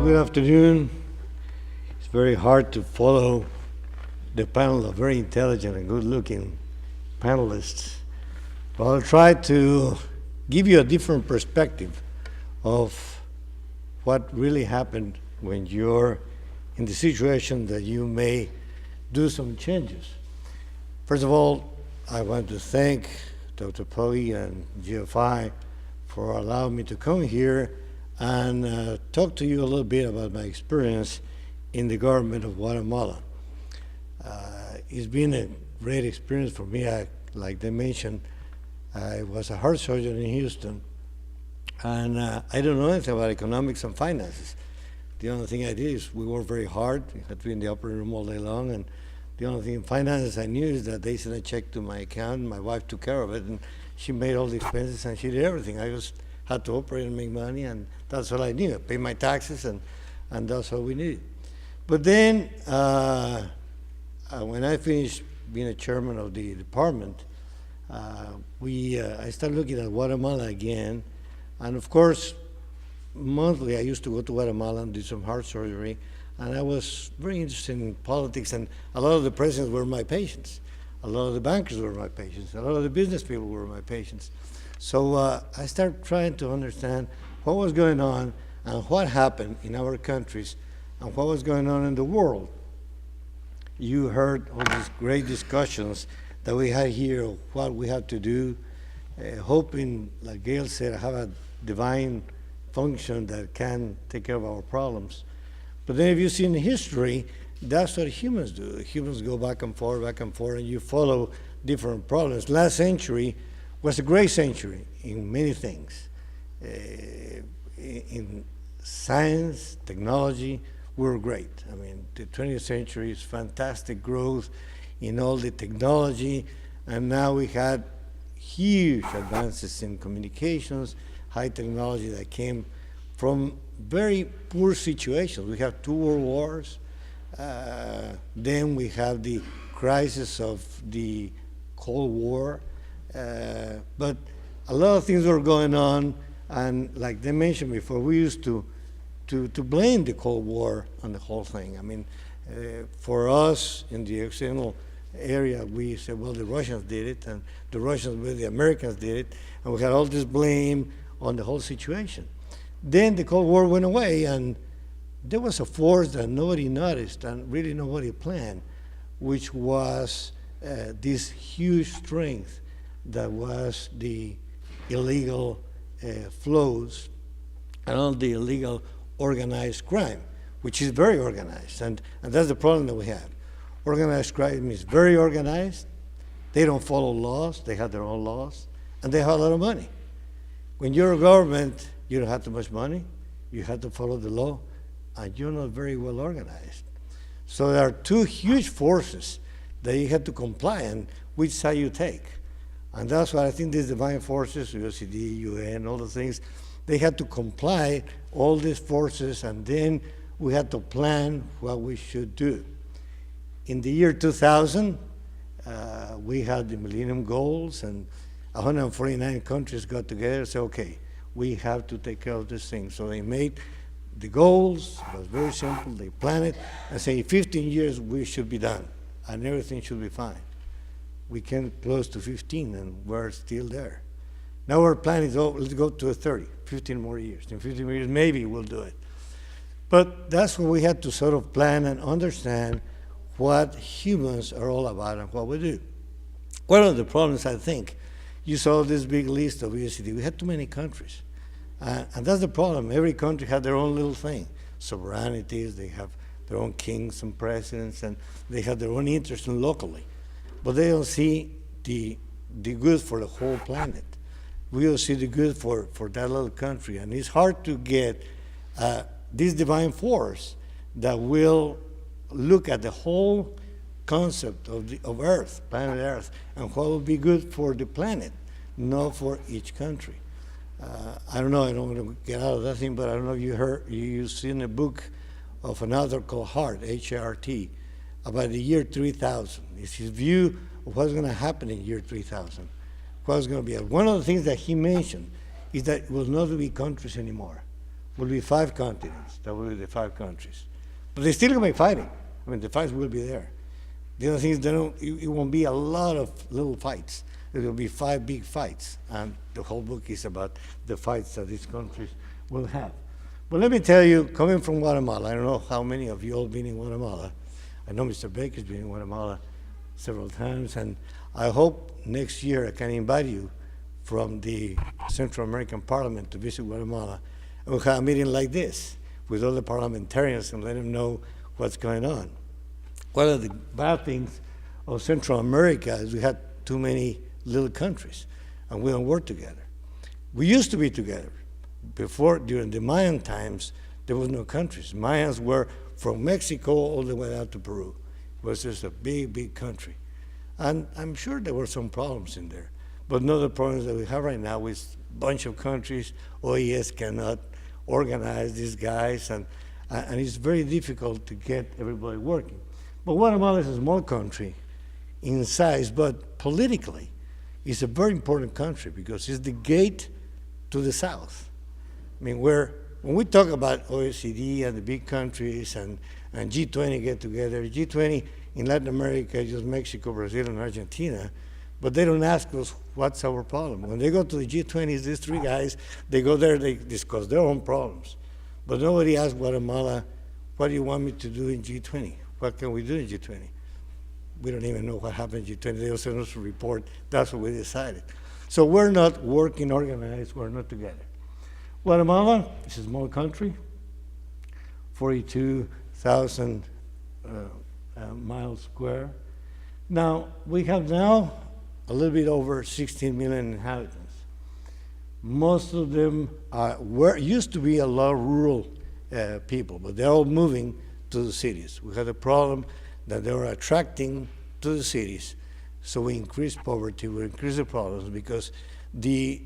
good afternoon. It's very hard to follow the panel of very intelligent and good-looking panelists. But I'll try to give you a different perspective of what really happened when you're in the situation that you may do some changes. First of all, I want to thank Dr. Poggi and GFI for allowing me to come here and talk to you a little bit about my experience in the government of Guatemala. It's been a great experience for me. Like they mentioned, I was a heart surgeon in Houston, and I don't know anything about economics and finances. The only thing I did is we worked very hard. We had to be in the operating room all day long, and the only thing in finances I knew is that they sent a check to my account, and my wife took care of it, and she made all the expenses, and she did everything. I just had to operate and make money, and that's all I knew. I paid my taxes, and that's all we needed. But then, when I finished being a chairman of the department, I started looking at Guatemala again, and of course, monthly I used to go to Guatemala and do some heart surgery, and I was very interested in politics, and a lot of the presidents were my patients. A lot of the bankers were my patients. A lot of the business people were my patients. So I started trying to understand what was going on and what happened in our countries and what was going on in the world. You heard all these great discussions that we had here of what we have to do, hoping, like Yale said, have a divine function that can take care of our problems. But then if you see in history, that's what humans do. Humans go back and forth, and you follow different problems. Last century was a great century in many things. In science, technology, we were great. I mean, the 20th century is fantastic growth in all the technology, and now we had huge advances in communications, high technology that came from very poor situations. We have 2 world wars. Then we have the crisis of the Cold War. But a lot of things were going on, and like they mentioned before, we used to blame the Cold War on the whole thing. I mean, for us in the external area, we said, well, the Russians did it, and the Russians, well, the Americans did it, and we had all this blame on the whole situation. Then the Cold War went away, and there was a force that nobody noticed and really nobody planned, which was this huge strength that was the illegal flows and all the illegal organized crime, which is very organized. And that's the problem that we have. Organized crime is very organized. They don't follow laws. They have their own laws. And they have a lot of money. When you're a government, you don't have too much money. You have to follow the law. And you're not very well organized. So there are 2 huge forces that you have to comply, and which side you take. And that's why I think these divine forces, USCD, UN, all the things, they had to comply, all these forces, and then we had to plan what we should do. In the year 2000, we had the Millennium Goals, and 149 countries got together and said, okay, we have to take care of this thing. So they made the goals. It was very simple. They planned it and say, in 15 years, we should be done, and everything should be fine. We came close to 15, and we're still there. Now our plan is, let's go to 15 more years. In 15 more years, maybe we'll do it. But that's what we had to sort of plan and understand what humans are all about and what we do. One of the problems, I think, you saw this big list of USCD. We had too many countries. And that's the problem. Every country had their own little thing. Sovereignties, they have their own kings and presidents, and they have their own interests locally. But they don't see the good for the whole planet. We don't see the good for that little country. And it's hard to get this divine force that will look at the whole concept of Earth, planet Earth, and what will be good for the planet, not for each country. I don't know, I don't want to get out of that thing, but I don't know if you've seen a book of an author called Hart, H-A-R-T, about the year 3000. It's his view of what's going to happen in year 3000, what's going to be. One of the things that he mentioned is that it will not be countries anymore. will be 5 continents. That will be the 5 countries. But they're still going to be fighting. I mean, the fights will be there. The other thing is it won't be a lot of little fights. There will be 5 big fights. And the whole book is about the fights that these countries will have. But let me tell you, coming from Guatemala, I don't know how many of you all been in Guatemala. I know Mr. Baker's been in Guatemala several times, and I hope next year I can invite you from the Central American Parliament to visit Guatemala. And we'll have a meeting like this with all the parliamentarians and let them know what's going on. One of the bad things of Central America is we had too many little countries, and we don't work together. We used to be together. Before, during the Mayan times, there was no countries. Mayans were from Mexico all the way out to Peru. It was just a big, big country. And I'm sure there were some problems in there, but not the problems that we have right now with a bunch of countries. OES cannot organize these guys, and it's very difficult to get everybody working. But Guatemala is a small country in size, but politically, it's a very important country because it's the gate to the South. I mean, when we talk about OECD and the big countries and G20 get together, G20 in Latin America is just Mexico, Brazil, and Argentina, but they don't ask us what's our problem. When they go to the G20, these 3 guys, they go there, they discuss their own problems. But nobody asks Guatemala, what do you want me to do in G20? What can we do in G20? We don't even know what happened in G20. They send us a report. That's what we decided. So we're not working organized. We're not together. Guatemala is a small country, 42,000 miles square. Now, we have now a little bit over 16 million inhabitants. Most of them used to be a lot of rural people, but they're all moving to the cities. We had a problem that they were attracting to the cities, so we increased poverty, we increased the problems because the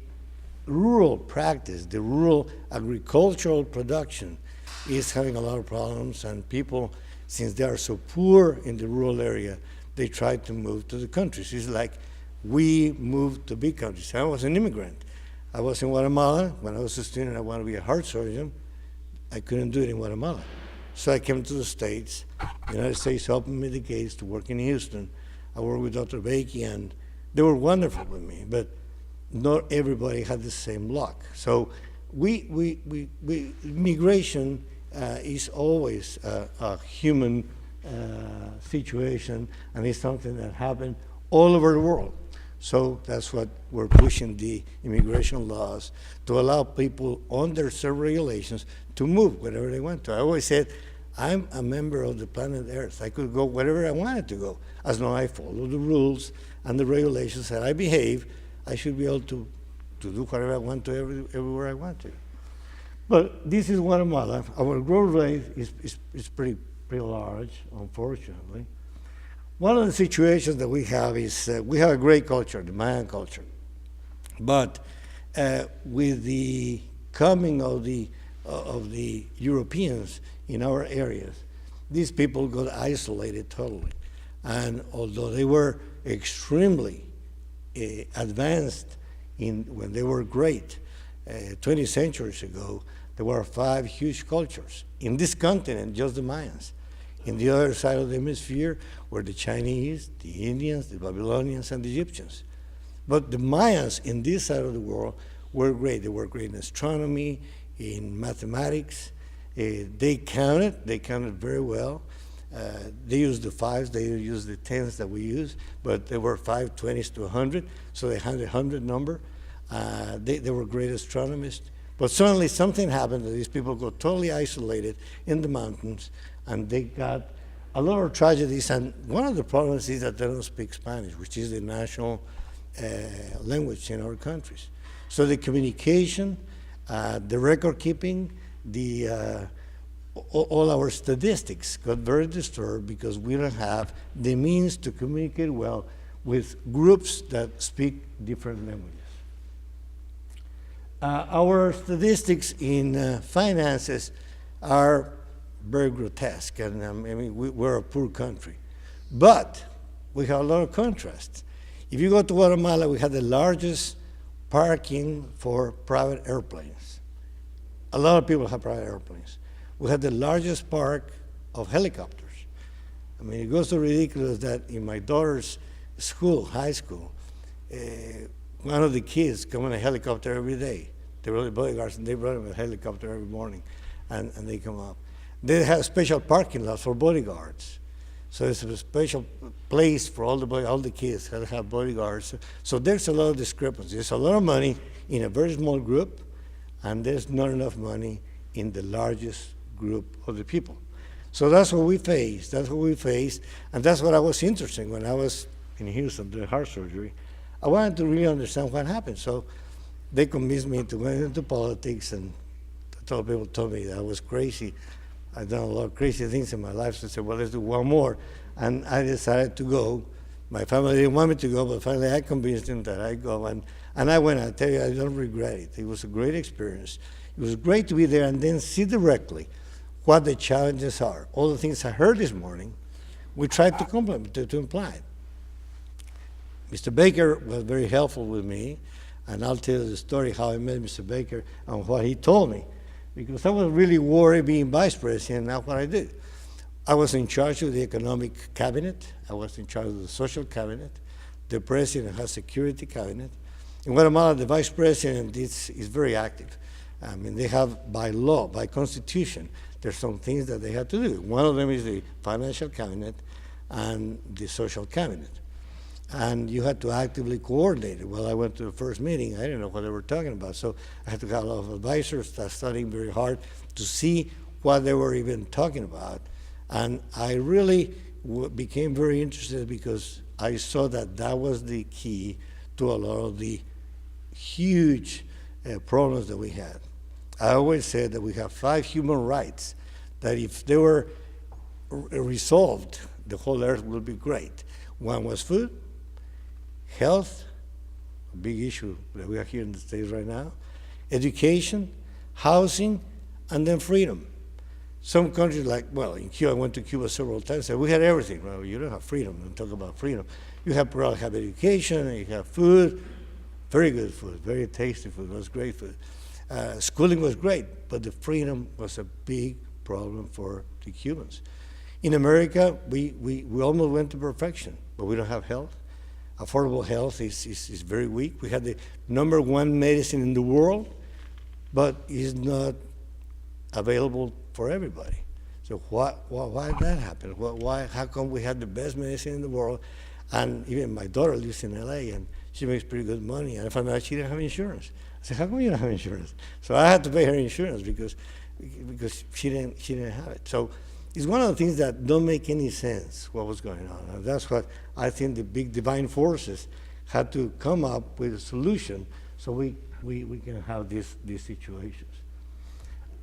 rural practice, the rural agricultural production is having a lot of problems, and people, since they are so poor in the rural area, they try to move to the countries. It's like we moved to big countries. I was an immigrant. I was in Guatemala. When I was a student, I wanted to be a heart surgeon. I couldn't do it in Guatemala. So I came to the States. The United States opened me the gates to work in Houston. I worked with Dr. Bakey, and they were wonderful with me, but not everybody had the same luck. So migration is always a human situation, and it's something that happened all over the world. So that's what we're pushing the immigration laws to allow people under certain regulations to move wherever they want to. I always said, I'm a member of the planet Earth. I could go wherever I wanted to go. As long as I follow the rules and the regulations that I behave, I should be able to do whatever I want to everywhere I want to. But this is Guatemala. Our growth rate is pretty large, unfortunately. One of the situations that we have is we have a great culture, the Mayan culture. But with the coming of the Europeans in our areas, these people got isolated totally. And although they were extremely advanced when they were great, 20 centuries ago, there were 5 huge cultures. In this continent, just the Mayans. In the other side of the hemisphere were the Chinese, the Indians, the Babylonians, and the Egyptians. But the Mayans in this side of the world were great. They were great in astronomy, in mathematics. They counted very well. They used the 5s, they used the 10s that we use, but they were 5 20s to 100, so they had a 100 number. They were great astronomists. But suddenly something happened that these people got totally isolated in the mountains, and they got a lot of tragedies. And one of the problems is that they don't speak Spanish, which is the national language in our countries. So the communication, the record keeping, all our statistics got very disturbed because we don't have the means to communicate well with groups that speak different languages. Our statistics in finances are very grotesque, and I mean, we're a poor country. But we have a lot of contrasts. If you go to Guatemala, we have the largest parking for private airplanes a lot of people have private airplanes. We had the largest park of helicopters. I mean, it goes so ridiculous that in my daughter's school, high school, one of the kids come in a helicopter every day. They were the bodyguards, and they brought them a helicopter every morning, and they come up. They have special parking lots for bodyguards. So it's a special place for all the kids that have bodyguards. So there's a lot of discrepancy. There's a lot of money in a very small group, and there's not enough money in the largest group of the people. So that's what we faced. That's what we faced, and that's what I was interested in when I was in Houston doing heart surgery. I wanted to really understand what happened. So they convinced me to go into politics, and people told me that I was crazy. I've done a lot of crazy things in my life, so I said, well, let's do one more. And I decided to go. My family didn't want me to go, but finally I convinced them that I go. And I went. I tell you, I don't regret it. It was a great experience. It was great to be there and then see directly what the challenges are. All the things I heard this morning, we tried to complement, to imply. Mr. Baker was very helpful with me, and I'll tell you the story how I met Mr. Baker and what he told me, because I was really worried being vice president, not what I did. I was in charge of the economic cabinet. I was in charge of the social cabinet. The president has security cabinet. In Guatemala, the vice president is very active. I mean, they have by law, by constitution, there's some things that they have to do. One of them is the financial cabinet and the social cabinet. And you had to actively coordinate it. Well, I went to the first meeting. I didn't know what they were talking about. So I had to have a lot of advisors, start studying very hard to see what they were even talking about. And I really became very interested because I saw that that was the key to a lot of the huge problems that we had. I always said that we have 5 human rights, that if they were resolved, the whole earth would be great. One was food, health, a big issue that we have here in the States right now, education, housing, and then freedom. Some countries like, well, in Cuba, I went to Cuba several times, and we had everything. Well, you don't have freedom, don't talk about freedom. You probably have education, and you have food, very good food, very tasty food, it was great food. Schooling was great, but the freedom was a big problem for the Cubans. In America, we almost went to perfection, but we don't have health. Affordable health is very weak. We had the #1 medicine in the world, but it's not available for everybody. So why did that happen? How come we had the best medicine in the world? And even my daughter lives in LA, and she makes pretty good money, and I found out she didn't have insurance. I said, how come you don't have insurance? So I had to pay her insurance because she didn't have it. So it's one of the things that don't make any sense what was going on. And that's what I think the big divine forces had to come up with a solution so we can have these situations.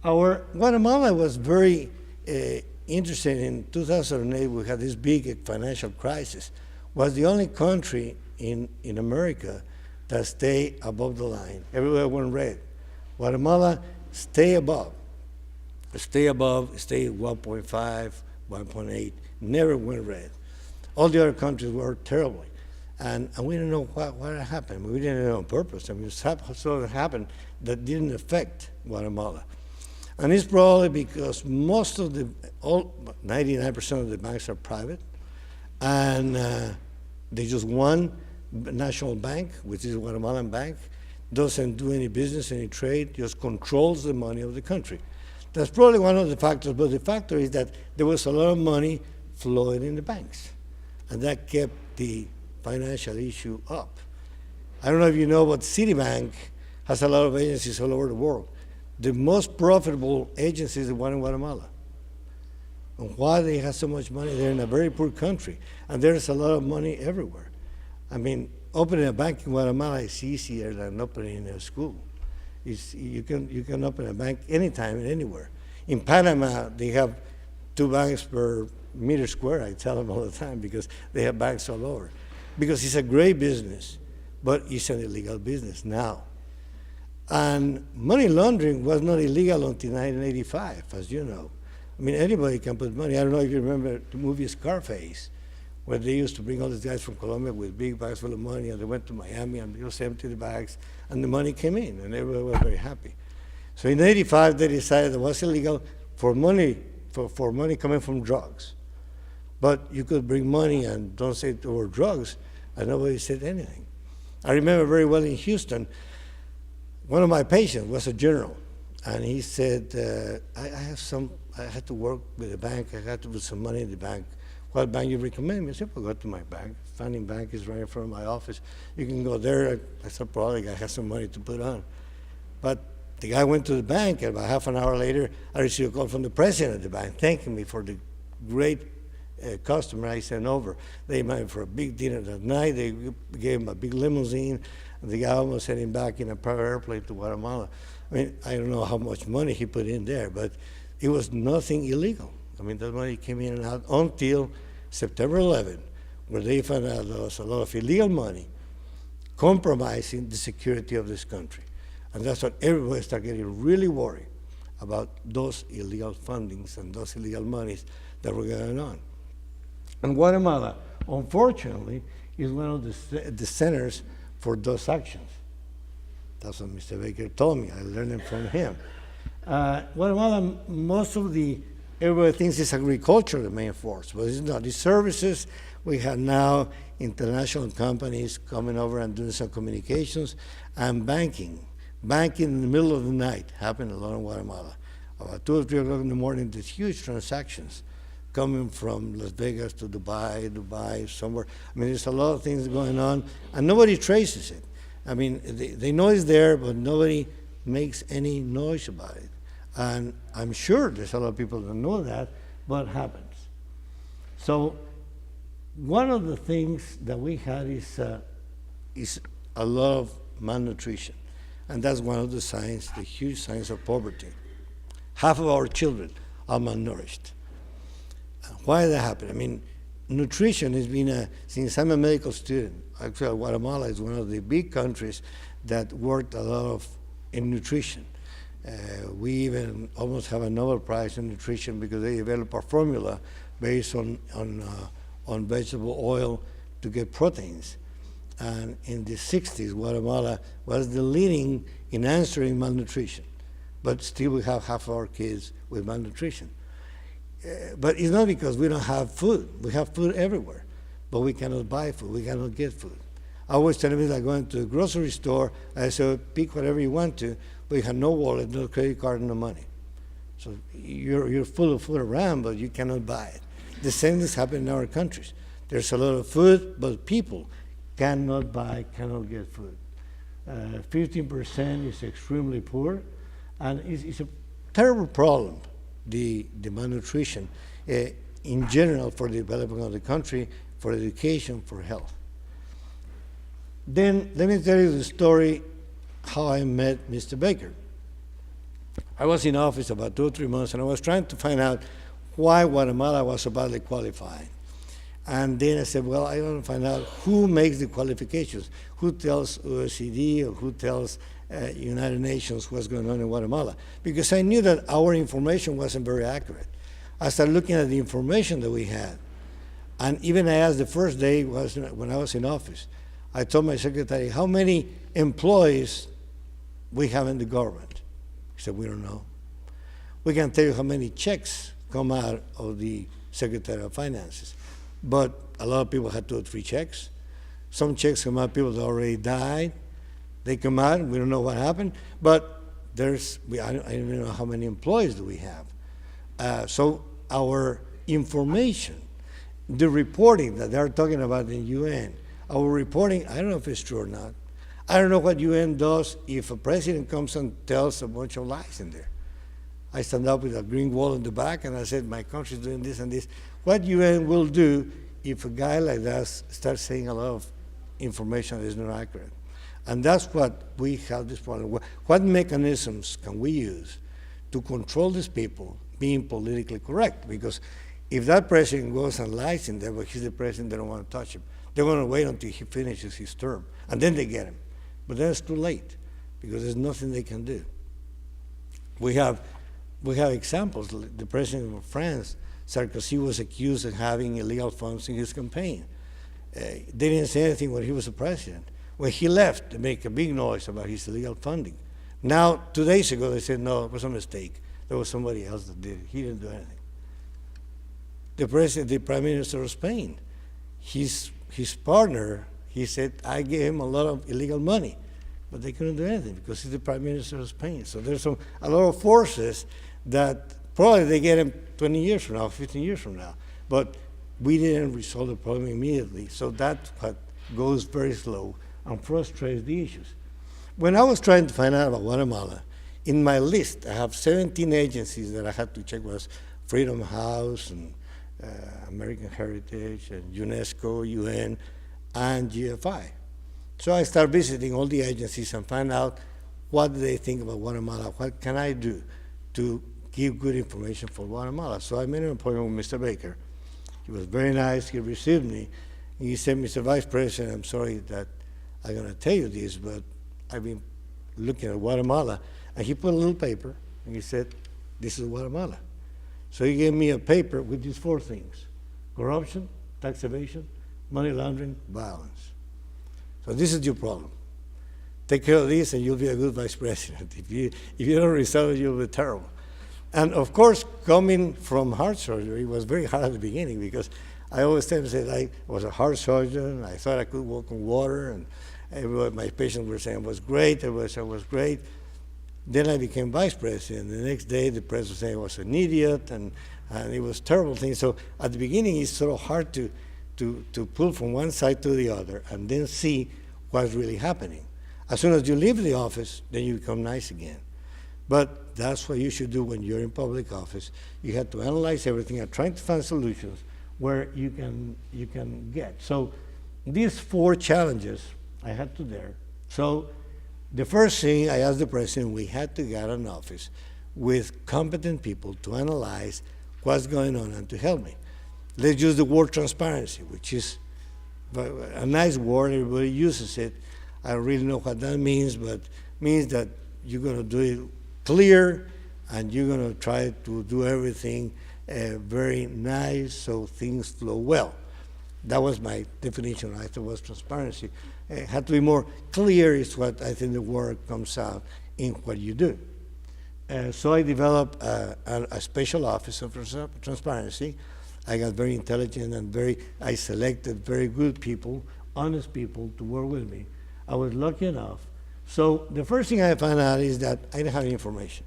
Our Guatemala was very interesting. In 2008, we had this big financial crisis. Was the only country in America that stayed above the line. Everywhere went red. Guatemala stay above. Stay 1.5, 1.8, never went red. All the other countries were terrible. And we didn't know what happened. We didn't know on purpose. I mean, something happened that didn't affect Guatemala. And it's probably because 99% of the banks are private, and they just one national bank, which is a Guatemalan bank, doesn't do any business, any trade, just controls the money of the country. That's probably one of the factors, but the factor is that there was a lot of money flowing in the banks, and that kept the financial issue up. I don't know if you know, but Citibank has a lot of agencies all over the world. The most profitable agency is the one in Guatemala. And why they have so much money? They're in a very poor country, and there's a lot of money everywhere. I mean, opening a bank in Guatemala is easier than opening a school. You can open a bank anytime and anywhere. In Panama, they have 2 banks per meter square. I tell them all the time because they have banks all over. Because it's a great business, but it's an illegal business now. And money laundering was not illegal until 1985, as you know. I mean, anybody can put money. I don't know if you remember the movie Scarface, where they used to bring all these guys from Colombia with big bags full of money, and they went to Miami and they just emptied the bags, and the money came in, and everybody was very happy. So in '85, they decided it was illegal for money, for money coming from drugs. But you could bring money and don't say it were drugs, and nobody said anything. I remember very well in Houston, one of my patients was a general, and he said, I had to work with the bank, I had to put some money in the bank. What bank you recommend me? I said, well, go to my bank. Funding bank is right in front of my office. You can go there. I said, probably I have some money to put on. But the guy went to the bank, and about half an hour later, I received a call from the president of the bank thanking me for the great customer I sent over. They invited him for a big dinner that night. They gave him a big limousine. And the guy almost sent him back in a private airplane to Guatemala. I mean, I don't know how much money he put in there, but it was nothing illegal. I mean, that money came in and out until September 11, where they found out there was a lot of illegal money compromising the security of this country. And that's what everybody started getting really worried about, those illegal fundings and those illegal monies that were going on. And Guatemala, unfortunately, is one of the centers for those actions. That's what Mr. Baker told me. I learned it from him. Guatemala, most of everybody thinks it's agriculture, the main force, but it's not. It's services. We have now international companies coming over and doing some communications, and banking. Banking in the middle of the night happened a lot in Guatemala. About 2 or 3 o'clock in the morning, there's huge transactions coming from Las Vegas to Dubai, somewhere. I mean, there's a lot of things going on, and nobody traces it. I mean, they know it's there, but nobody makes any noise about it. And I'm sure there's a lot of people that know that, but it happens. So one of the things that we had is a lot of malnutrition. And that's one of the signs, the huge signs of poverty. Half of our children are malnourished. Why did that happen? I mean, nutrition has been since I'm a medical student, actually Guatemala is one of the big countries that worked a lot in nutrition. We even almost have a Nobel Prize in nutrition because they developed a formula based on vegetable oil to get proteins. And in the 60s, Guatemala was the leading in answering malnutrition. But still we have half of our kids with malnutrition. But it's not because we don't have food. We have food everywhere, but we cannot buy food. We cannot get food. I always tell me that going to the grocery store, I say, pick whatever you want to, but you have no wallet, no credit card, no money. So you're full of food around, but you cannot buy it. The same is happening in our countries. There's a lot of food, but people cannot buy, cannot get food. 15% is extremely poor, and it's a terrible problem, the malnutrition in general for the development of the country, for education, for health. Then let me tell you the story how I met Mr. Baker. I was in office about 2 or 3 months, and I was trying to find out why Guatemala was so badly qualified. And then I said, well, I want to find out who makes the qualifications, who tells OECD or who tells United Nations what's going on in Guatemala, because I knew that our information wasn't very accurate. I started looking at the information that we had, and even I asked the first day when I was in office, I told my secretary, how many employees we have in the government? He said, we don't know. We can tell you how many checks come out of the Secretary of Finances, but a lot of people had 2 or 3 checks. Some checks come out, people that already died. They come out, we don't know what happened, but I don't even know how many employees do we have. So our information, the reporting that they're talking about in UN, our reporting, I don't know if it's true or not. I don't know what UN does if a president comes and tells a bunch of lies in there. I stand up with a green wall in the back and I said, my country's doing this and this. What UN will do if a guy like that starts saying a lot of information that is not accurate? And that's what we have this problem. What mechanisms can we use to control these people being politically correct? Because if that president goes and lies in there, but he's the president, they don't want to touch him. They want to wait until he finishes his term, and then they get him. But then it's too late, because there's nothing they can do. We have examples. The president of France, Sarkozy, was accused of having illegal funds in his campaign. They didn't say anything when he was the president. When he left, they make a big noise about his illegal funding. Now, 2 days ago, they said, no, it was a mistake. There was somebody else that did it. He didn't do anything. The Prime Minister of Spain, his partner, he said, I gave him a lot of illegal money, but they couldn't do anything because he's the Prime Minister of Spain. So there's a lot of forces that probably they get him 20 years from now, 15 years from now. But we didn't resolve the problem immediately. So that's what goes very slow and frustrates the issues. When I was trying to find out about Guatemala, in my list, I have 17 agencies that I had to check was Freedom House and American Heritage and UNESCO, UN, and GFI. So I started visiting all the agencies and find out what do they think about Guatemala, what can I do to give good information for Guatemala. So I made an appointment with Mr. Baker. He was very nice, he received me, and he said, Mr. Vice President, I'm sorry that I'm gonna tell you this, but I've been looking at Guatemala, and he put a little paper, and he said, this is Guatemala. So he gave me a paper with these 4 things: corruption, tax evasion, money laundering, violence. So this is your problem. Take care of this and you'll be a good vice president. If you don't resolve it, you'll be terrible. And of course, coming from heart surgery, it was very hard at the beginning because I always tend to say I was a heart surgeon, I thought I could walk on water, and my patients were saying it was great, everybody said it was great. Then I became vice president. The next day, the press was saying I was an idiot, and it was terrible things. So at the beginning, it's sort of hard to pull from one side to the other and then see what's really happening. As soon as you leave the office, then you become nice again. But that's what you should do when you're in public office. You have to analyze everything and try to find solutions where you can get. So these 4 challenges I had to dare. So the first thing I asked the president, we had to get an office with competent people to analyze what's going on and to help me. Let's use the word transparency, which is a nice word, everybody uses it. I don't really know what that means, but it means that you're going to do it clear and you're going to try to do everything very nice so things flow well. That was my definition. I thought was transparency. It had to be more clear is what I think the word comes out in what you do. So I developed a special office of transparency. I got very intelligent and I selected very good people, honest people to work with me. I was lucky enough. So the first thing I found out is that I didn't have any information.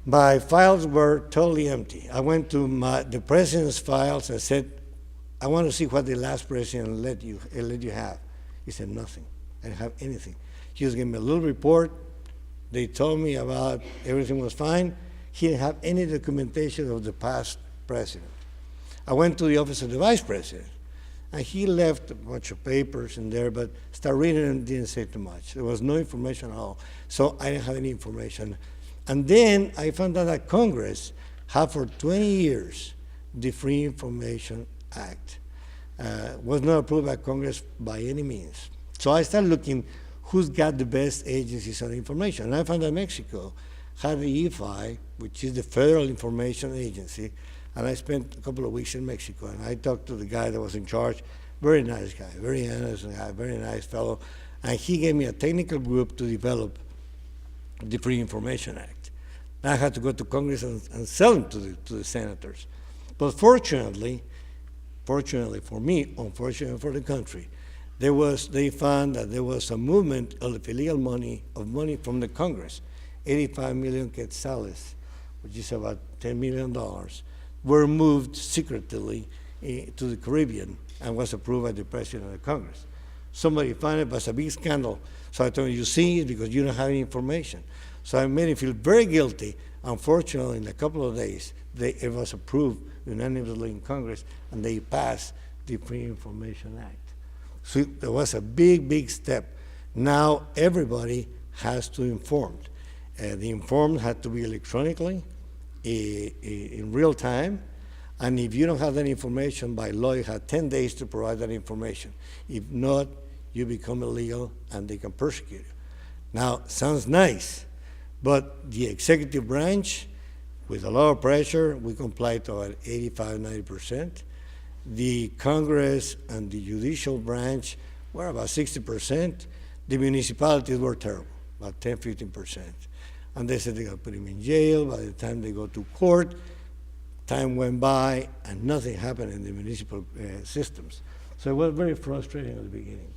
My files were totally empty. I went to the president's files and said, I want to see what the last president let you have. He said, nothing. I didn't have anything. He just gave me a little report. They told me about everything was fine. He didn't have any documentation of the past president. I went to the office of the vice president, and he left a bunch of papers in there, but started reading and didn't say too much. There was no information at all. So I didn't have any information. And then I found out that Congress had for 20 years the Free Information Act. Was not approved by Congress by any means. So I started looking who's got the best agencies on information. And I found that Mexico had the EFI, which is the Federal Information Agency, and I spent a couple of weeks in Mexico, and I talked to the guy that was in charge, very nice guy, very honest guy, very nice fellow, and he gave me a technical group to develop the Free Information Act. I had to go to Congress and sell them to the senators. But fortunately for me, unfortunately for the country, they found that there was a movement of illegal money from the Congress, 85 million quetzales, which is about $10 million, were moved secretly to the Caribbean and was approved by the president of the Congress. Somebody found it was a big scandal. So I told him, you see it because you don't have any information. So I made him feel very guilty. Unfortunately, in a couple of days, it was approved unanimously in Congress, and they passed the Free Information Act. So there was a big, big step. Now everybody has to inform. The informed had to be electronically, in real time, and if you don't have that information, by law, you have 10 days to provide that information. If not, you become illegal and they can persecute you. Now, sounds nice, but the executive branch, with a lot of pressure, we complied to about 85, 90%. The Congress and the judicial branch were about 60%. The municipalities were terrible. about 10, 15%. And they said they got to put him in jail. By the time they go to court, time went by and nothing happened in the municipal systems. So it was very frustrating at the beginning.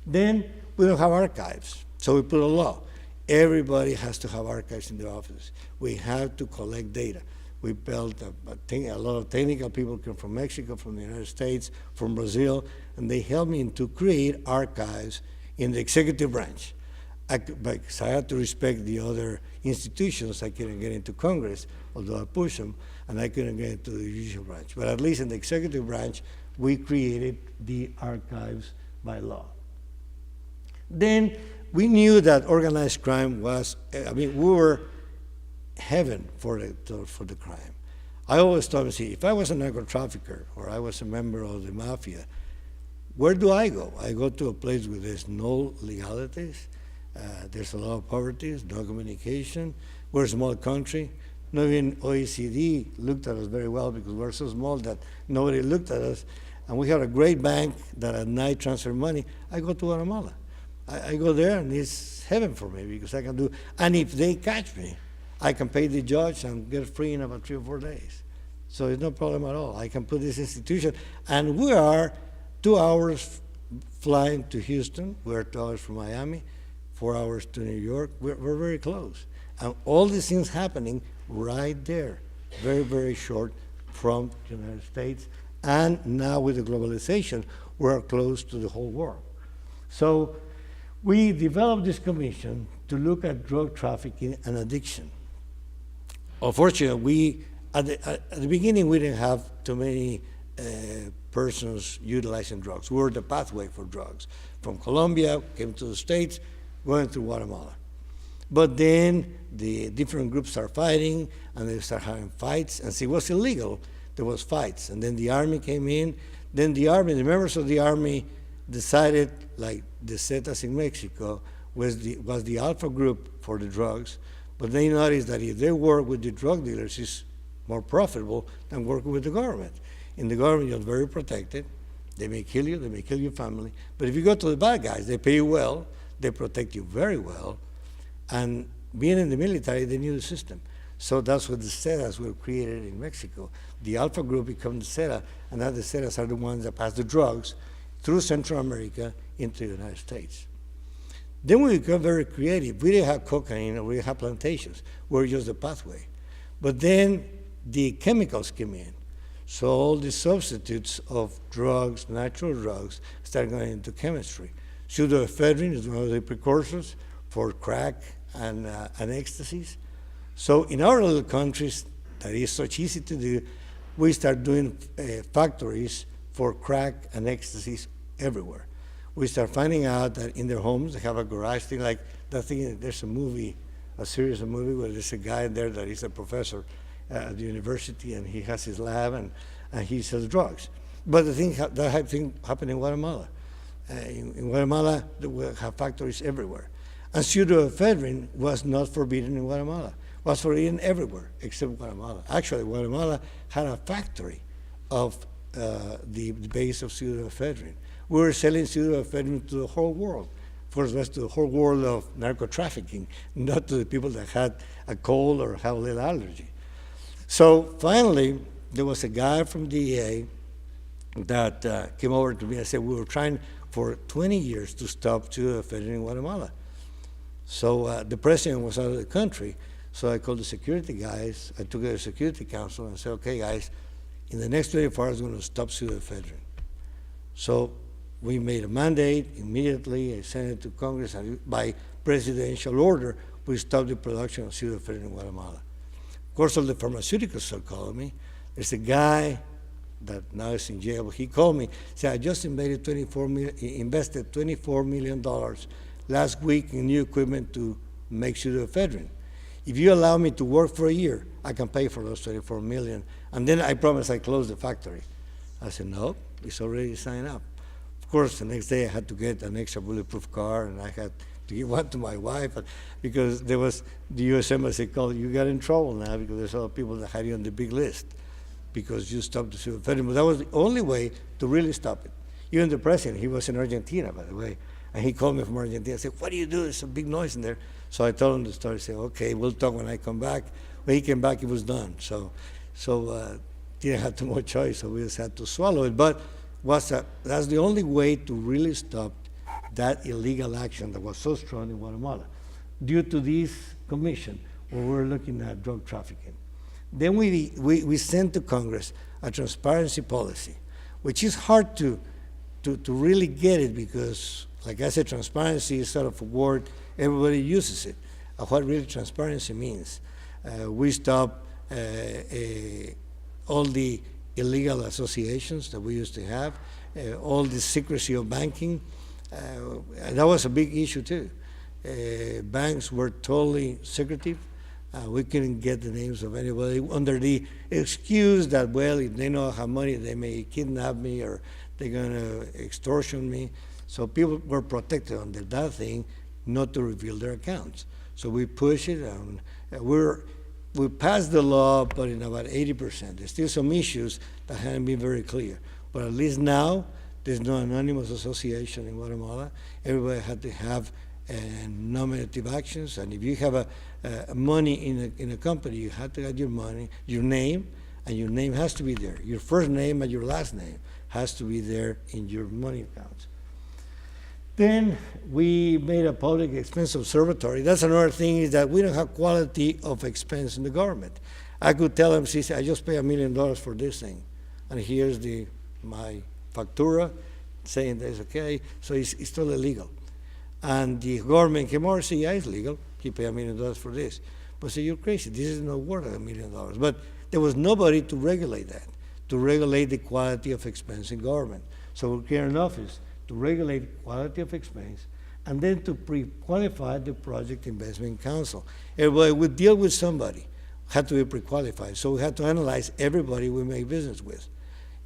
Then we don't have archives, so we put a law. Everybody has to have archives in their offices. We have to collect data. We built a lot of technical people come from Mexico, from the United States, from Brazil, and they helped me to create archives in the executive branch. Because I had to respect the other institutions. I couldn't get into Congress, although I pushed them, and I couldn't get into the judicial branch. But at least in the executive branch, we created the archives by law. Then we knew that organized crime was, we were heaven for the crime. I always thought, see, if I was a narco trafficker or I was a member of the mafia, where do I go? I go to a place where there's no legalities, there's a lot of poverty, no communication. We're a small country. Not even OECD looked at us very well because we're so small that nobody looked at us. And we have a great bank that at night transfer money. I go to Guatemala. I go there and it's heaven for me because I can do, and if they catch me, I can pay the judge and get free in about 3 or 4 days. So it's no problem at all. I can put this institution, and we are 2 hours flying to Houston. We're 2 hours from Miami, 4 hours to New York. We're very close. And all these things happening right there, very, very short from the United States. And now with the globalization, we're close to the whole world. So we developed this commission to look at drug trafficking and addiction. Unfortunately, at the beginning, we didn't have too many persons utilizing drugs. We were the pathway for drugs. From Colombia, came to the States, going through Guatemala. But then the different groups start fighting, and they start having fights. And see, it was illegal. There was fights. And then the army came in. Then the members of the army decided, like the Zetas in Mexico, was the alpha group for the drugs. But they noticed that if they work with the drug dealers, it's more profitable than working with the government. In the government, you're very protected. They may kill you, they may kill your family. But if you go to the bad guys, they pay you well, they protect you very well. And being in the military, they knew the system. So that's what the Zetas were created in Mexico. The alpha group became the Zeta, and now the Zetas are the ones that pass the drugs through Central America into the United States. Then we became very creative. We didn't have cocaine or we didn't have plantations. We were just the pathway. But then the chemicals came in. So all the substitutes of drugs, natural drugs, started going into chemistry. Pseudoephedrine is one of the precursors for crack and ecstasies. So in our little countries, that is such easy to do, we start doing factories for crack and ecstasies everywhere. We start finding out that in their homes, they have a garage thing like that thing. There's a series of movie where there's a guy there that is a professor at the university, and he has his lab, and he sells drugs. But the thing that thing happened in Guatemala. In Guatemala, we have factories everywhere. And pseudoephedrine was not forbidden in Guatemala. It was forbidden everywhere except Guatemala. Actually, Guatemala had a factory of the base of pseudoephedrine. We were selling pseudoephedrine to the whole world. Of course, it was to the whole world of narco trafficking, not to the people that had a cold or have a little allergy. So finally, there was a guy from the DEA that came over to me and said, we were trying for 20 years to stop pseudoephedrine in Guatemala. So the president was out of the country, so I called the security guys. I took it to the Security Council and said, okay, guys, in the next 24 hours, we're going to stop pseudoephedrine. So we made a mandate immediately. I sent it to Congress, and by presidential order, we stopped the production of pseudoephedrine in Guatemala. Of course, all the pharmaceuticals are calling me. There's a guy that now is in jail. He called me, said, I just invested $24 million last week in new equipment to make pseudoephedrine. If you allow me to work for a year, I can pay for those $24 million. And then I promise I close the factory. I said, no, it's already signed up. Of course, the next day I had to get an extra bulletproof car, and I had to give one to my wife because there was the U.S. Embassy called, you got in trouble now because there's other people that had you on the big list because you stopped the pseudoephedrine. But that was the only way to really stop it. Even the president, he was in Argentina, by the way, and he called me from Argentina and said, what do you do? There's a big noise in there. So I told him the story. Say, okay, we'll talk when I come back. When he came back, it was done. So didn't have too much choice. So we just had to swallow it. But that's the only way to really stop that illegal action that was so strong in Guatemala. Due to this commission, where we're looking at drug trafficking. Then we sent to Congress a transparency policy, which is hard to really get it because, like I said, transparency is sort of a word, everybody uses it. What really transparency means. We stop all the illegal associations that we used to have, all the secrecy of banking. And that was a big issue too. Banks were totally secretive. We couldn't get the names of anybody under the excuse that, well, if they know I have money, they may kidnap me or they're going to extortion me. So people were protected under that thing not to reveal their accounts. So we push it, and we passed the law, but in about 80%. There's still some issues that haven't been very clear. But at least now, there's no anonymous association in Guatemala. Everybody had to have nominative actions, and if you have money in a company, you have to add your money, your name, and your name has to be there. Your first name and your last name has to be there in your money accounts. Then we made a public expense observatory. That's another thing, is that we don't have quality of expense in the government. I could tell them, see, I just pay $1 million for this thing, and here's my factura saying that's okay, so it's still illegal. And the government came over and said, yeah, it's legal. You pay $1 million for this. But say, you're crazy. This is not worth $1 million. But there was nobody to regulate that, to regulate the quality of expense in government. So we created an office to regulate quality of expense and then to pre-qualify the Project Investment Council. Everybody would deal with somebody, had to be pre-qualified. So we had to analyze everybody we make business with.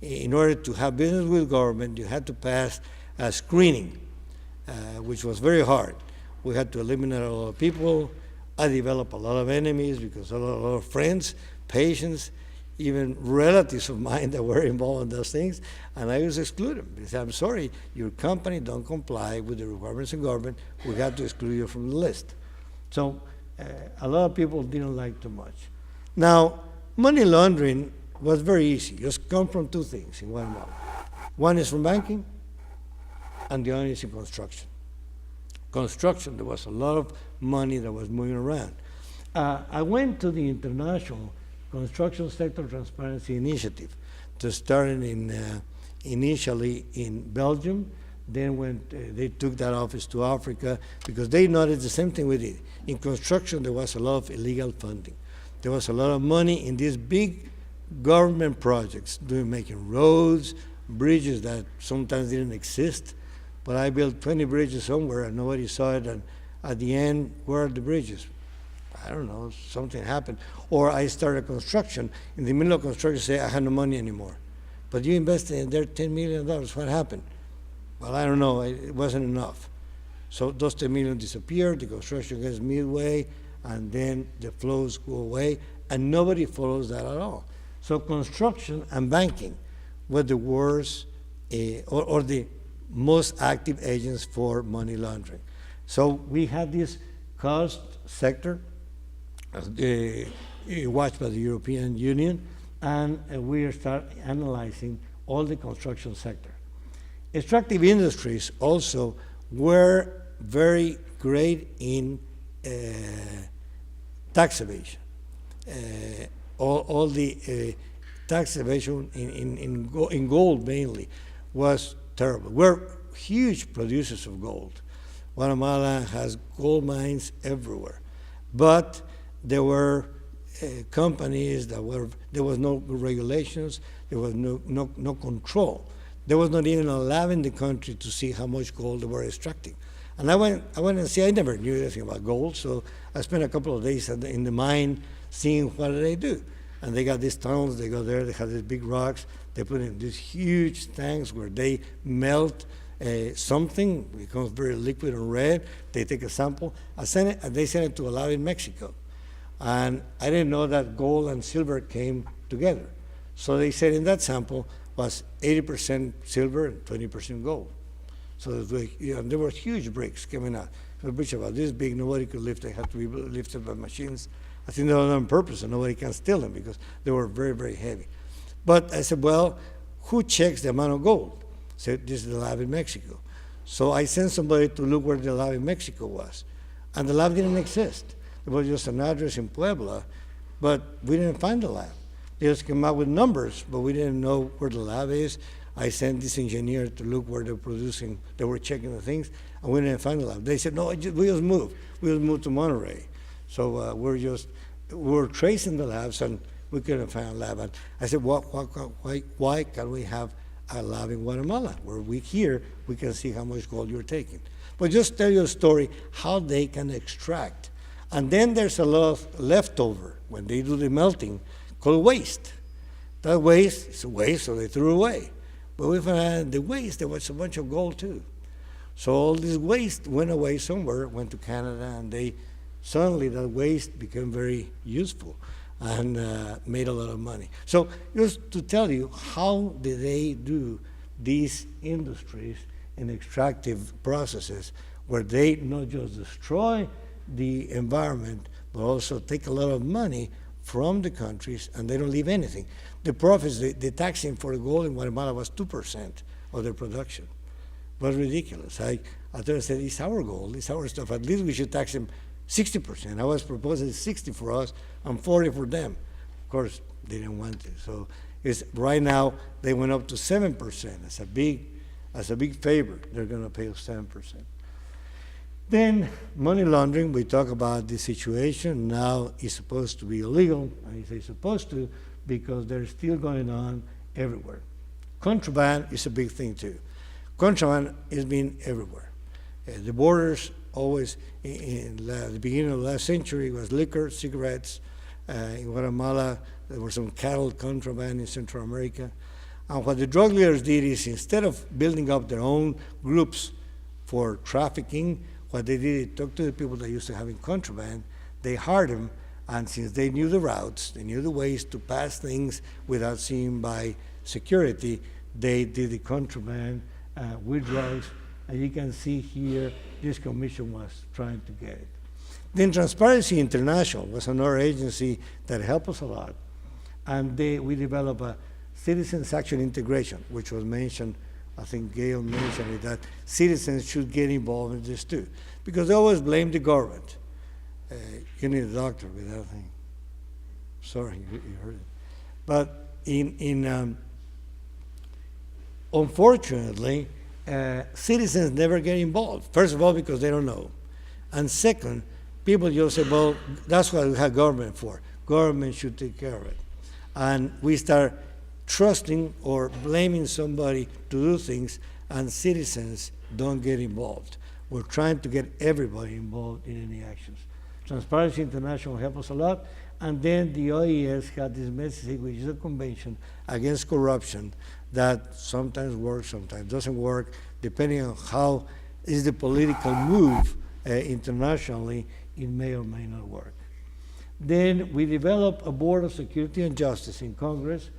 In order to have business with government, you had to pass a screening, which was very hard. We had to eliminate a lot of people. I developed a lot of enemies because a lot of friends, patients, even relatives of mine that were involved in those things, and I was excluded them. Because I'm sorry, your company don't comply with the requirements of government, we have to exclude you from the list. So a lot of people didn't like too much. Now, money laundering was very easy. Just come from two things in Guatemala. One is from banking, and the other is in construction. Construction, there was a lot of money that was moving around. I went to the International Construction Sector Transparency Initiative to start initially in Belgium. Then when they took that office to Africa, because they noticed the same thing we did. In construction, there was a lot of illegal funding. There was a lot of money in these big government projects, making roads, bridges that sometimes didn't exist. But I built 20 bridges somewhere and nobody saw it, and at the end, where are the bridges? I don't know, something happened. Or I started construction. In the middle of construction, say, I had no money anymore. But you invested in there $10 million, what happened? Well, I don't know, it wasn't enough. So those $10 million disappeared, the construction gets midway, and then the flows go away, and nobody follows that at all. So construction and banking were the worst, or the most active agents for money laundering. So we had this cost sector watched by the European Union, and we start analyzing all the construction sector. Extractive industries also were very great in tax evasion. All the tax evasion in gold mainly was terrible. We're huge producers of gold. Guatemala has gold mines everywhere. But there were companies there was no regulations, there was no control. There was not even a lab in the country to see how much gold they were extracting. And I went and see, I never knew anything about gold, so I spent a couple of days in the mine seeing what do they do. And they got these tunnels, they go there, they have these big rocks, they put in these huge tanks where they melt something, becomes very liquid and red, they take a sample, and they send it to a lab in Mexico. And I didn't know that gold and silver came together. So they said in that sample was 80% silver and 20% gold. So there were huge breaks coming out. a bridge about this big, nobody could lift. They had to be lifted by machines. I think they were done on purpose, and nobody can steal them because they were very, very heavy. But I said, well, who checks the amount of gold? I said, this is the lab in Mexico. So I sent somebody to look where the lab in Mexico was. And the lab didn't exist. There was just an address in Puebla, but we didn't find the lab. They just came out with numbers, but we didn't know where the lab is. I sent this engineer to look where they're producing, they were checking the things, and we didn't find the lab. They said, no, we just moved. We just moved to Monterrey. So we're tracing the labs, and we couldn't find a lab. And I said, why can't we have a lab in Guatemala, where we can see how much gold you're taking? But just tell you a story, how they can extract. And then there's a lot of leftover when they do the melting called waste. That waste is a waste, so they threw it away. But we found the waste, there was a bunch of gold too. So all this waste went away somewhere, went to Canada, and suddenly that waste became very useful and made a lot of money. So just to tell you, how did they do these industries and extractive processes where they not just destroy the environment, but also take a lot of money from the countries, and they don't leave anything. The profits, the taxing for the gold in Guatemala was 2% of their production. It was ridiculous. I said, it's our gold, it's our stuff. At least we should tax them 60%. I was proposing 60 for us and 40 for them. Of course, they didn't want it. So right now, they went up to 7%. As a big favor, they're going to pay us 7%. Then money laundering, we talk about the situation. Now it's supposed to be illegal. I say supposed to because they're still going on everywhere. Contraband is a big thing too. Contraband has been everywhere. The borders always, in the beginning of the last century, was liquor, cigarettes. In Guatemala, there was some cattle contraband in Central America. And what the drug leaders did is, instead of building up their own groups for trafficking, what they did, they talked to the people that used to having contraband, they hired them, and since they knew the routes, they knew the ways to pass things without seen by security, they did the contraband with drugs. And you can see here, this commission was trying to get it. Then Transparency International was another agency that helped us a lot. And we developed a citizens action integration, which was mentioned, I think Yale mentioned it, that citizens should get involved in this too. Because they always blame the government. You need a doctor with that thing. Sorry, you heard it. But unfortunately, citizens never get involved. First of all, because they don't know. And second, people just say, well, that's what we have government for. Government should take care of it. And we start trusting or blaming somebody to do things, and citizens don't get involved. We're trying to get everybody involved in any actions. Transparency International helped us a lot, and then the OES had this message, which is a convention against corruption, that sometimes works, sometimes doesn't work, depending on how is the political move internationally, it may or may not work. Then we developed a Board of Security and Justice in Congress.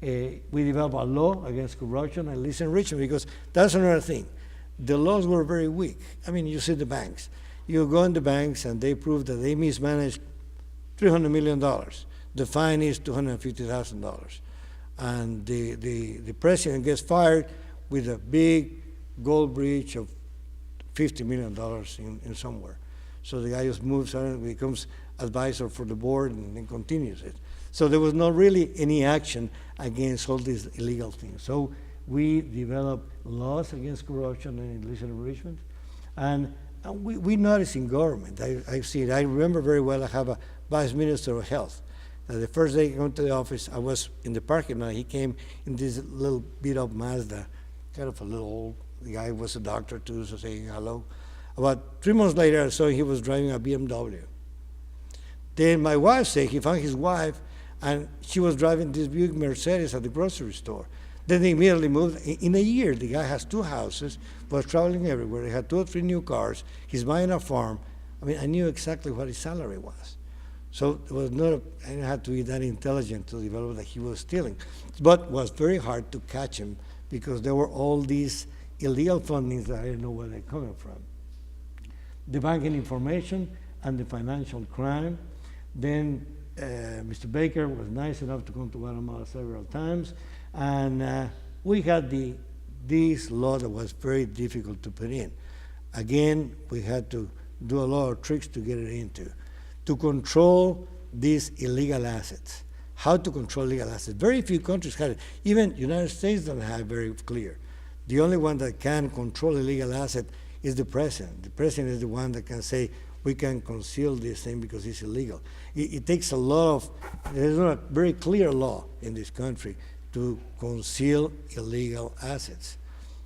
We developed a law against corruption and illicit enrichment, because that's another thing. The laws were very weak. I mean, you see the banks. You go in the banks and they prove that they mismanaged $300 million. The fine is $250,000. And the president gets fired with a big gold breach of $50 million in somewhere. So the guy just moves on, becomes advisor for the board, and then continues it. So there was not really any action against all these illegal things. So we developed laws against corruption and illicit enrichment. And we notice in government, I see it. I remember very well, I have a vice minister of health. The first day I came to the office, I was in the parking lot. He came in this little beat-up Mazda, kind of a little old. The guy was a doctor too, so saying hello. About 3 months later, I saw he was driving a BMW. Then my wife said he found his wife, and she was driving this big Mercedes at the grocery store. Then they immediately moved. In a year, the guy has 2 houses, was traveling everywhere. He had 2 or 3 new cars. He's buying a farm. I mean, I knew exactly what his salary was. So it was not, I didn't have to be that intelligent to develop that he was stealing. But it was very hard to catch him because there were all these illegal fundings that I didn't know where they're coming from. the banking information and the financial crime. Then Mr. Baker was nice enough to come to Guatemala several times, and we had this law that was very difficult to put in. Again, we had to do a lot of tricks to get it into. To control these illegal assets. How to control illegal assets. Very few countries had it. Even the United States don't have it very clear. The only one that can control illegal asset is the president. The president is the one that can say, we can conceal this thing because it's illegal. It takes a lot of, there's not a very clear law in this country to conceal illegal assets,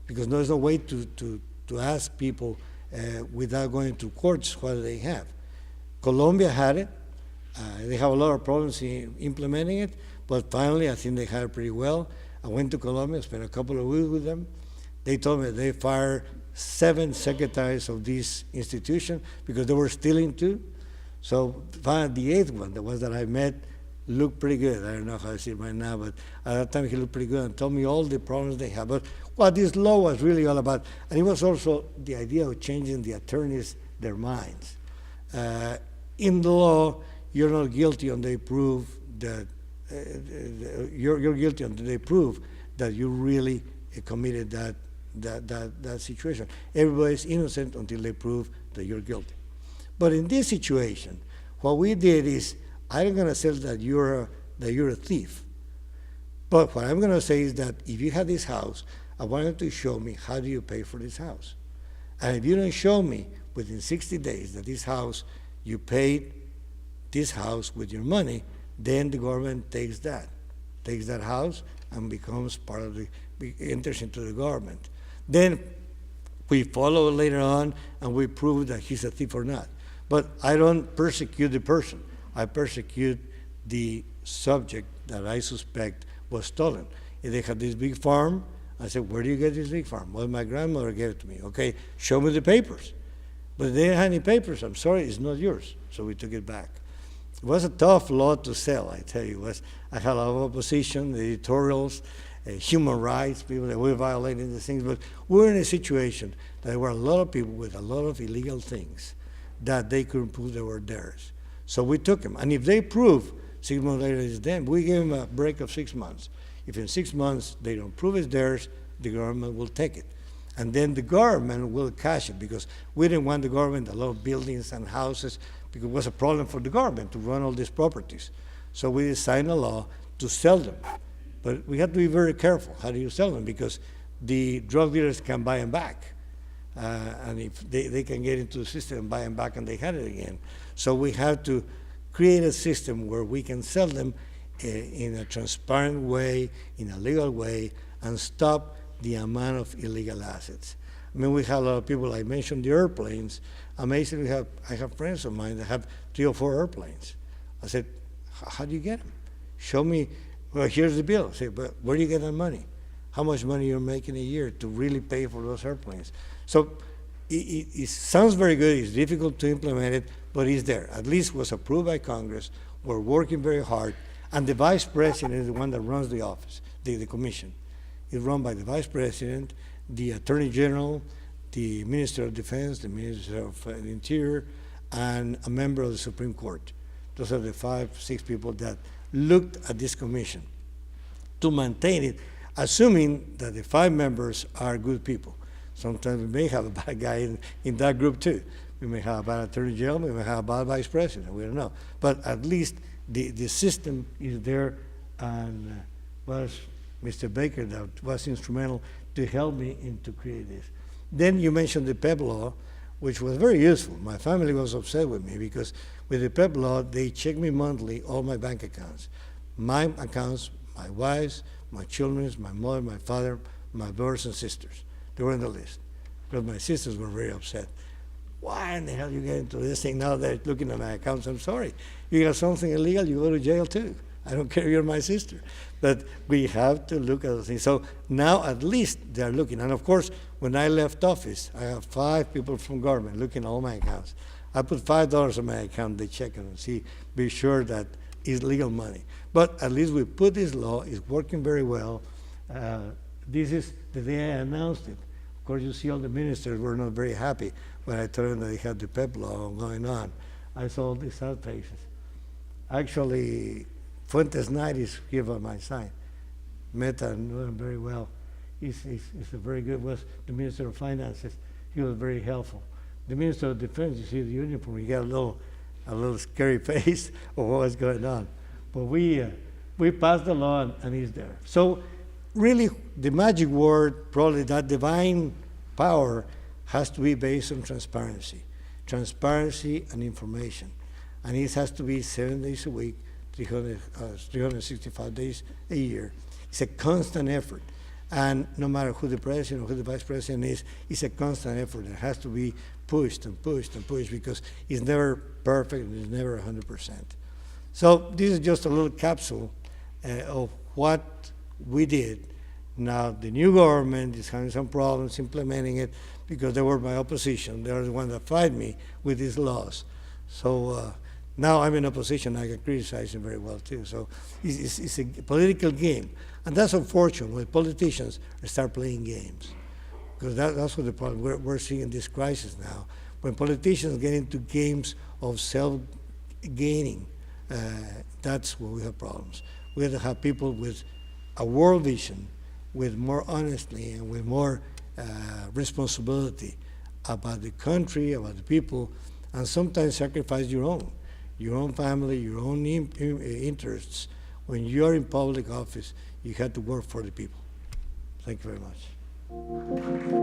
because there's no way to ask people without going to courts what they have. Colombia had it. They have a lot of problems in implementing it, but finally I think they had it pretty well. I went to Colombia, spent a couple of weeks with them. They told me they fired 7 secretaries of this institution because they were stealing too. So finally the 8th one, the ones that I met, looked pretty good. I don't know how I see it right now, but at that time he looked pretty good and told me all the problems they have. But what this law was really all about, and it was also the idea of changing the attorneys, their minds. In the law, you're not guilty until they prove that you're guilty until they prove that you really committed that situation. Everybody's innocent until they prove that you're guilty. But in this situation, what we did is, I'm going to say that you're a thief. But what I'm going to say is that if you have this house, I want you to show me how do you pay for this house. And if you don't show me within 60 days that this house, you paid this house with your money, then the government takes that house and becomes part of enters into the government. Then we follow later on and we prove that he's a thief or not. But I don't persecute the person. I persecute the subject that I suspect was stolen. If they had this big farm, I said, where do you get this big farm? Well, my grandmother gave it to me. Okay, show me the papers. But if they didn't have any papers, I'm sorry, it's not yours. So we took it back. It was a tough law to sell, I tell you. I had a lot of opposition, the editorials, human rights, people that were violating these things. But we were in a situation that there were a lot of people with a lot of illegal things that they couldn't prove they were theirs. So we took them. And if they prove 6 months later it's them, we gave them a break of 6 months. If in 6 months they don't prove it's theirs, the government will take it. And then the government will cash it, because we didn't want the government, a lot of buildings and houses, because it was a problem for the government to run all these properties. So we signed a law to sell them. But we have to be very careful. How do you sell them? Because the drug dealers can buy them back. And if they can get into the system and buy them back and they had it again. So we have to create a system where we can sell them in a transparent way, in a legal way, and stop the amount of illegal assets. I mean, we have a lot of people, I mentioned the airplanes. Amazingly, I have friends of mine that have 3 or 4 airplanes. I said, how do you get them? Show me, well, here's the bill. I said, but where do you get that money? How much money you're making a year to really pay for those airplanes? So it sounds very good. It's difficult to implement it, but it's there. At least was approved by Congress. We're working very hard. And the vice president is the one that runs the office, the commission. It's run by the vice president, the attorney general, the minister of defense, the minister of the interior, and a member of the Supreme Court. Those are the 5, 6 people that looked at this commission to maintain it, assuming that the 5 members are good people. Sometimes we may have a bad guy in that group too. We may have a bad attorney general, we may have a bad vice president, we don't know. But at least the system is there, and was Mr. Baker that was instrumental to help me to create this. Then you mentioned the PEP law, which was very useful. My family was upset with me because with the PEP law, they check me monthly, all my bank accounts. My accounts, my wife's, my children's, my mother, my father, my brothers and sisters. They were on the list. Because my sisters were very upset. Why in the hell you get into this thing now they're looking at my accounts? I'm sorry. You got something illegal, you go to jail too. I don't care, you're my sister. But we have to look at the things. So now at least they're looking. And of course, when I left office, I have 5 people from government looking at all my accounts. I put $5 on my account, they check it and see, be sure that it's legal money. But at least we put this law, it's working very well. This is the day I announced it. Of course, you see all the ministers were not very happy when I told him that he had the PEP law going on. I saw all these South faces. Actually, Fuentes Knight is here by my side. Meta knew him very well. He's a very good, was the Minister of Finances. He was very helpful. The Minister of Defense, you see the uniform, he got a little scary face of what was going on. But we passed the law and he's there. So really the magic word, probably that divine power, has to be based on transparency. Transparency and information. And it has to be 7 days a week, 365 days a year. It's a constant effort. And no matter who the president or who the vice president is, it's a constant effort. It has to be pushed and pushed and pushed because it's never perfect and it's never 100%. So this is just a little capsule of what we did. Now the new government is having some problems implementing it because they were my opposition. They are the ones that fight me with these laws. So now I'm in opposition. I can criticize them very well too. So it's a political game. And that's unfortunate when politicians start playing games. Because that's what the problem, we're seeing in this crisis now. When politicians get into games of self-gaining, that's where we have problems. We have to have people with a world vision, with more honesty and with more responsibility about the country, about the people, and sometimes sacrifice your own family, your own interests. When you're in public office, you have to work for the people. Thank you very much.